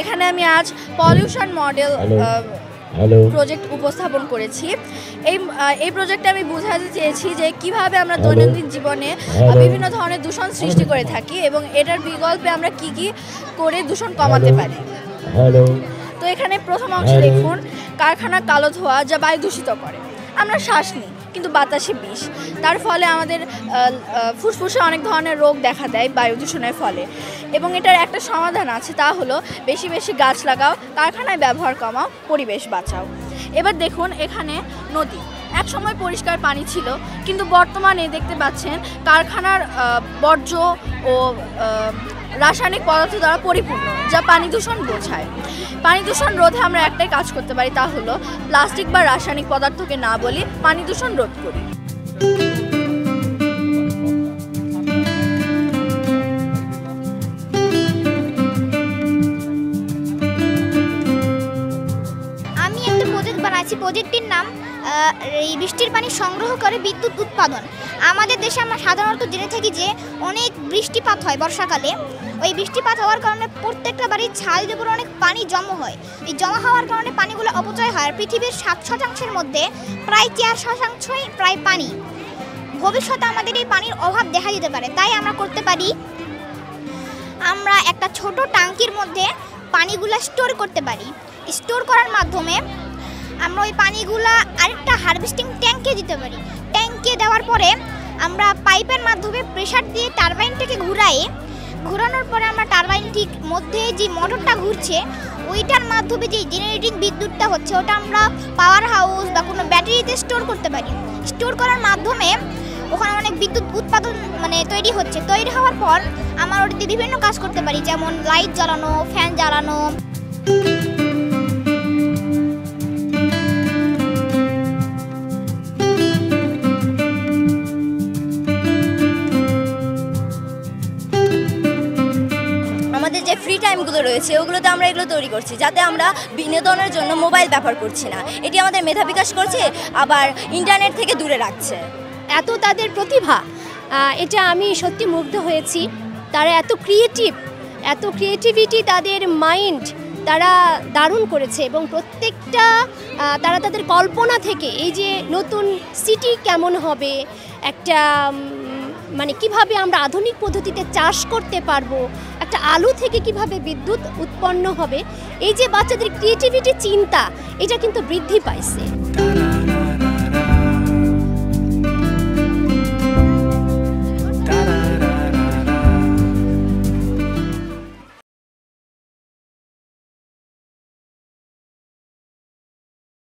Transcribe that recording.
এখানে আমি আজ পলিউশন মডেল প্রজেক্ট উপস্থাপন করেছি। এই প্রজেক্টে আমি বোঝাতে চেয়েছি যে কিভাবে আমরা দৈনন্দিন জীবনে বিভিন্ন ধরনের দূষণ সৃষ্টি করে থাকি এবং এটার বিকল্পে আমরা কি কি করে দূষণ কমাতে পারি। তো এখানে প্রথম অংশে দেখুন, কারখানার কালো ধোঁয়া যা বায়ু দূষিত করে। আমরা শ্বাস নিই কিন্তু বাতাসে বিষ, তার ফলে আমাদের ফুসফুসে অনেক ধরনের রোগ দেখা দেয় বায়ু দূষণের ফলে। এবং এটার একটা সমাধান আছে, তা হলো বেশি বেশি গাছ লাগাও, কারখানায় ব্যবহার কমাও, পরিবেশ বাঁচাও। এবার দেখুন, এখানে নদী এক সময় পরিষ্কার পানি ছিল, কিন্তু বর্তমানে দেখতে পাচ্ছেন কারখানার বর্জ্য ও রাসায়নিক পদার্থ দ্বারা পরিপূর্ণ, যা পানি দূষণ বোঝায়। পানি দূষণ রোধে আমরা একটাই কাজ করতে পারি, তা হলো প্লাস্টিক বা রাসায়নিক পদার্থকে না বলি, পানি দূষণ রোধ করি। আমি একটা প্রজেক্ট বানাইছি, প্রজেক্টটির নাম এই বৃষ্টির পানি সংগ্রহ করে বিদ্যুৎ উৎপাদন। আমাদের দেশে আমরা সাধারণত জেনে থাকি যে অনেক বৃষ্টিপাত হয় বর্ষাকালে। ওই বৃষ্টিপাত হওয়ার কারণে প্রত্যেকটা বাড়ির ছাদের উপরে অনেক পানি জমা হয়। এই জমা হওয়ার কারণে পানিগুলো অপচয় হয়। আর পৃথিবীর 7% মধ্যে প্রায় 4% প্রায় পানি। ভবিষ্যতে আমাদের এই পানির অভাব দেখা দিতে পারে, তাই আমরা করতে পারি, আমরা একটা ছোট ট্যাঙ্কির মধ্যে পানিগুলো স্টোর করতে পারি। স্টোর করার মাধ্যমে আমরা ওই পানিগুলা আরেকটা হারভেস্টিং ট্যাঙ্কে দিতে পারি। ট্যাঙ্কে দেওয়ার পরে আমরা পাইপের মাধ্যমে প্রেসার দিয়ে টারবাইনটাকে ঘোরানোর পরে আমরা টারবাইনটির মধ্যে যে মোটরটা ঘুরছে ওইটার মাধ্যমে যে জেনারেটিং বিদ্যুৎটা হচ্ছে ওটা আমরা পাওয়ার হাউস বা কোনো ব্যাটারিতে স্টোর করতে পারি। স্টোর করার মাধ্যমে ওখানে অনেক বিদ্যুৎ উৎপাদন তৈরি হচ্ছে। তৈরি হওয়ার পর আমরা ওটাতে বিভিন্ন কাজ করতে পারি, যেমন লাইট জ্বালানো, ফ্যান জ্বালানো। আমাদের যে ফ্রি টাইমগুলো রয়েছে ওগুলোতে আমরা এগুলো তৈরি করছি, যাতে আমরা বিনোদনের জন্য মোবাইল ব্যবহার করছি না। এটি আমাদের মেধা বিকাশ করছে, আবার ইন্টারনেট থেকে দূরে রাখছে। এত তাদের প্রতিভা, এটা আমি সত্যি মুগ্ধ হয়েছি। তারা এত ক্রিয়েটিভিটি, তাদের মাইন্ড তারা দারুণ করেছে। এবং প্রত্যেকটা তারা তাদের কল্পনা থেকে এই যে নতুন সিটি কেমন হবে, একটা কিভাবে আমরা আধুনিক পদ্ধতিতে চাষ করতে পারবো, একটা আলু থেকে কিভাবে বিদ্যুৎ উৎপন্ন হবে, এই যে বাচ্চাদের ক্রিয়েটিভিটি চিন্তা, এটা কিন্তু বৃদ্ধি পাইছে।